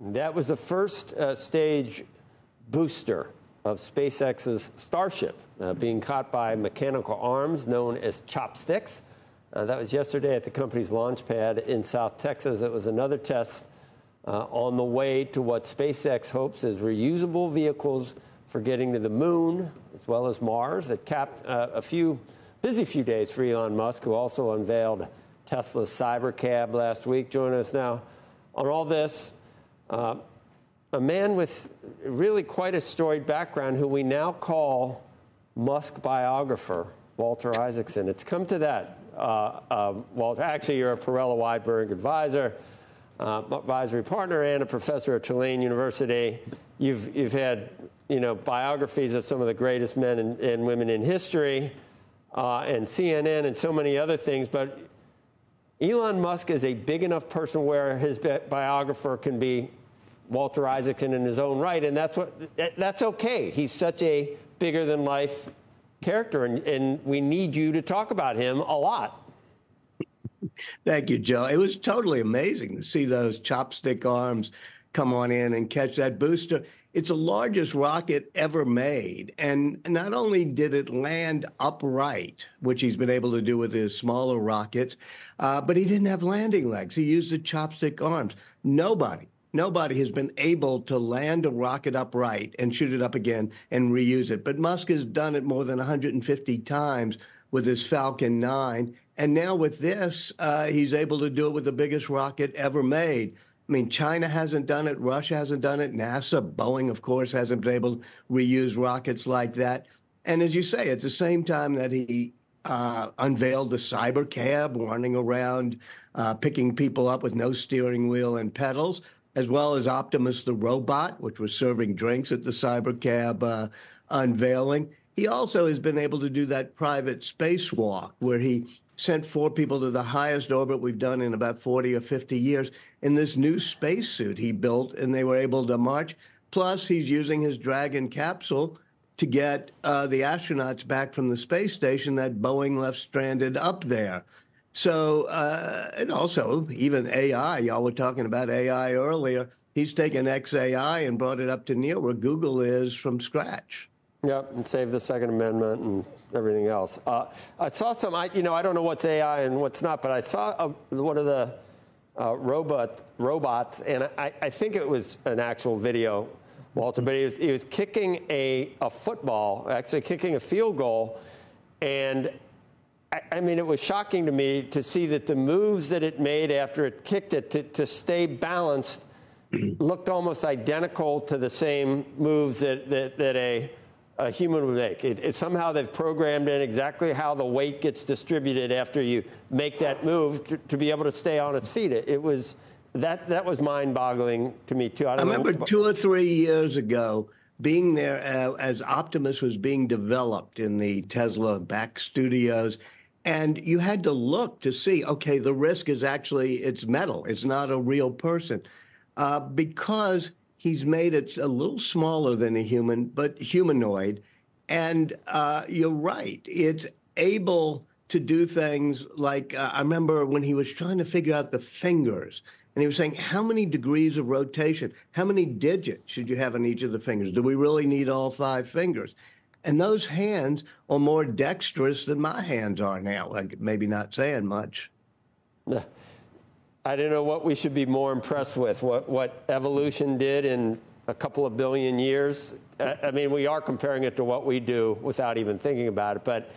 That was the first stage booster of SpaceX's Starship being caught by mechanical arms known as chopsticks. That was yesterday at the company's launch pad in South Texas. It was another test on the way to what SpaceX hopes is reusable vehicles for getting to the moon as well as Mars. It capped a busy few days for Elon Musk, who also unveiled Tesla's Cybercab last week. Joining us now on all this, a man with really quite a storied background who we now call Musk biographer, Walter Isaacson. It's come to that, Walter. Actually, you're a Perella Weinberg advisory partner and a professor at Tulane University. You've had biographies of some of the greatest men and women in history, and CNN and so many other things. But Elon Musk is a big enough person where his biographer can be Walter Isaacson in his own right, and that's okay. He's such a bigger than life character, and we need you to talk about him a lot. Thank you, Joe. It was totally amazing to see those chopstick arms come on in and catch that booster. It's the largest rocket ever made. And not only did it land upright, which he's been able to do with his smaller rockets, but he didn't have landing legs. He used the chopstick arms. Nobody has been able to land a rocket upright and shoot it up again and reuse it. But Musk has done it more than 150 times with his Falcon 9. And now with this, he's able to do it with the biggest rocket ever made. I mean, China hasn't done it. Russia hasn't done it. NASA, Boeing, of course, hasn't been able to reuse rockets like that. And as you say, at the same time that he unveiled the Cybercab, running around, picking people up with no steering wheel and pedals, as well as Optimus the robot, which was serving drinks at the Cybercab unveiling. He also has been able to do that private spacewalk where he sent 4 people to the highest orbit we've done in about 40 or 50 years in this new spacesuit he built, and they were able to march. Plus, he's using his Dragon capsule to get the astronauts back from the space station that Boeing left stranded up there. So, and also, even AI, y'all were talking about AI earlier, he's taken XAI and brought it up to near where Google is from scratch. Yep, and save the Second Amendment and everything else. I saw some, I don't know what's AI and what's not, but I saw one of the robots, and I think it was an actual video, Walter, but he was kicking a football, actually kicking a field goal, and I mean, it was shocking to me to see that the moves that it made after it kicked it to stay balanced looked almost identical to the same moves that a human would make. Somehow they've programmed in exactly how the weight gets distributed after you make that move to be able to stay on its feet. It was that was mind-boggling to me too. I remember 2 or 3 years ago being there as Optimus was being developed in the Tesla back studios, and you had to look to see, okay, the risk is actually it's metal. It's not a real person, because he's made it a little smaller than a human, but humanoid. And you're right. It's able to do things like, I remember when he was trying to figure out the fingers, and he was saying, how many degrees of rotation, how many digits should you have on each of the fingers? Do we really need all 5 fingers? And those hands are more dexterous than my hands are now. Like, maybe not saying much. I don't know what we should be more impressed with, what evolution did in a couple of billion years. I mean, we are comparing it to what we do without even thinking about it. But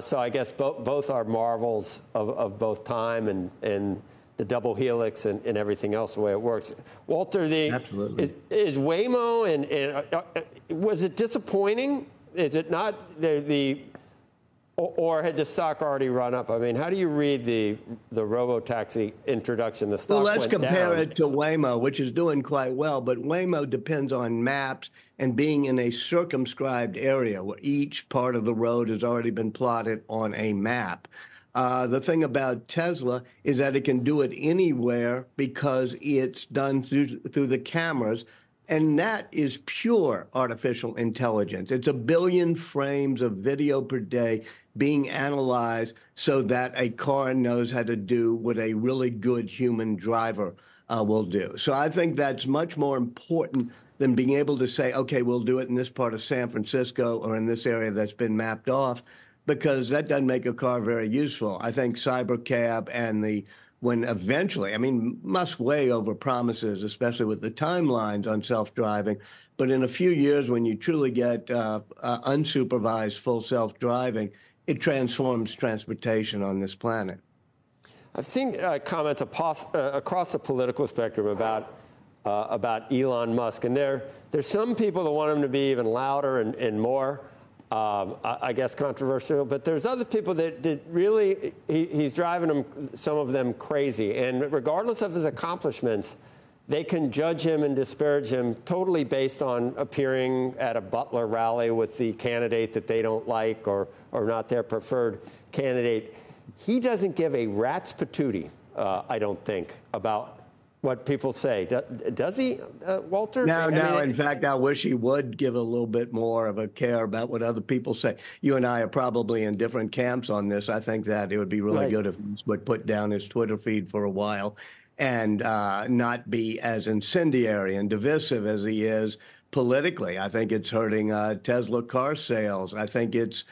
so I guess both are marvels of both time and the double helix and everything else, the way it works. Walter, is Waymo, and was it disappointing? Is it not or had the stock already run up? I mean, how do you read the robotaxi introduction? The stock let's went compare down. it to Waymo, which is doing quite well. But Waymo depends on maps and being in a circumscribed area where each part of the road has already been plotted on a map. The thing about Tesla is that it can do it anywhere because it's done through the cameras. And that is pure artificial intelligence. It's 1 billion frames of video per day being analyzed so that a car knows how to do what a really good human driver will do. So I think that's much more important than being able to say, okay, we'll do it in this part of San Francisco or in this area that's been mapped off, because that doesn't make a car very useful. I think Cybercab and when eventually, I mean, Musk way over promises, especially with the timelines on self-driving. But in a few years, when you truly get unsupervised full self-driving, it transforms transportation on this planet. I've seen comments across the political spectrum about Elon Musk, and there's some people that want him to be even louder and more, I guess, controversial. But there's other people that really he's driving some of them crazy. And regardless of his accomplishments, they can judge him and disparage him totally based on appearing at a Butler rally with the candidate that they don't like or not their preferred candidate. He doesn't give a rat's patootie, I don't think, about what people say. Does he, Walter? No, in fact, I wish he would give a little bit more of a care about what other people say. You and I are probably in different camps on this. I think that it would be really good if he would put down his Twitter feed for a while and not be as incendiary and divisive as he is politically. I think it's hurting Tesla car sales. I think it's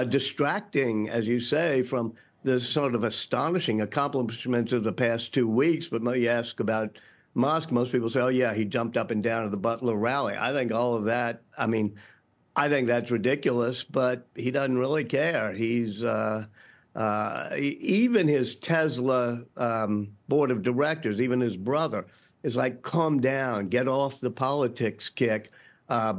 distracting, as you say, from the sort of astonishing accomplishments of the past 2 weeks. But when you ask about Musk, most people say, oh, yeah, he jumped up and down at the Butler rally. I think all of that, I mean, I think that's ridiculous, but he doesn't really care. He's even his Tesla board of directors, even his brother, is like, calm down, get off the politics kick,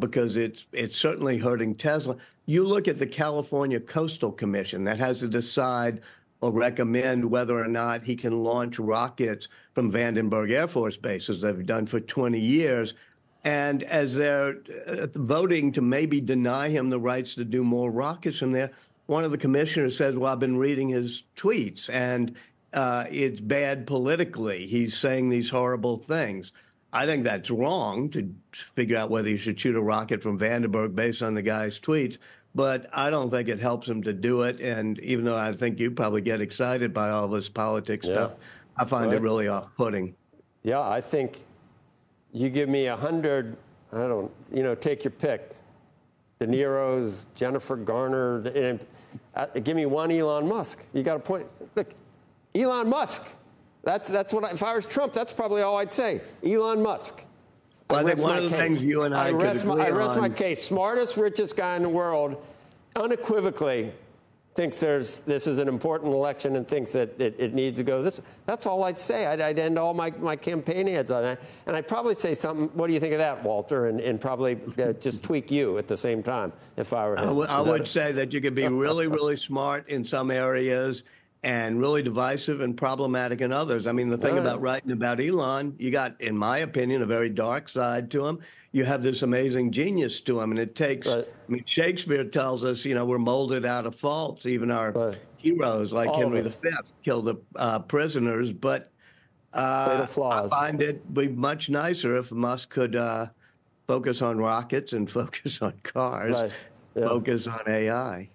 because it's certainly hurting Tesla. You look at the California Coastal Commission that has to decide or recommend whether or not he can launch rockets from Vandenberg Air Force Base, as they've done for 20 years. And as they're voting to maybe deny him the rights to do more rockets from there, one of the commissioners says, well, I've been reading his tweets, and it's bad politically. He's saying these horrible things. I think that's wrong to figure out whether you should shoot a rocket from Vandenberg based on the guy's tweets, but I don't think it helps him to do it. And even though I think you probably get excited by all this politics stuff, I find it really off-putting. Yeah, I think you give me 100, take your pick. De Niro's, Jennifer Garner, and give me one Elon Musk. You got a point. Look, Elon Musk. That's what if I was Trump, that's probably all I'd say. Elon Musk. Well, I think one of the things you and I could agree on. I rest my case. Smartest, richest guy in the world, unequivocally thinks this is an important election and thinks that it needs to go. That's all I'd say. I'd end all my campaign ads on that. And I'd probably say something, what do you think of that, Walter? And probably just tweak you at the same time if I were him. I would say that you could be really, really smart in some areas and really divisive and problematic in others. I mean, the thing about writing about Elon, you got, in my opinion, a very dark side to him. You have this amazing genius to him, and it takes, I mean, Shakespeare tells us, we're molded out of faults. Even our heroes, like Henry V, kill the prisoners. But I find it be much nicer if Musk could focus on rockets and focus on cars, focus on AI.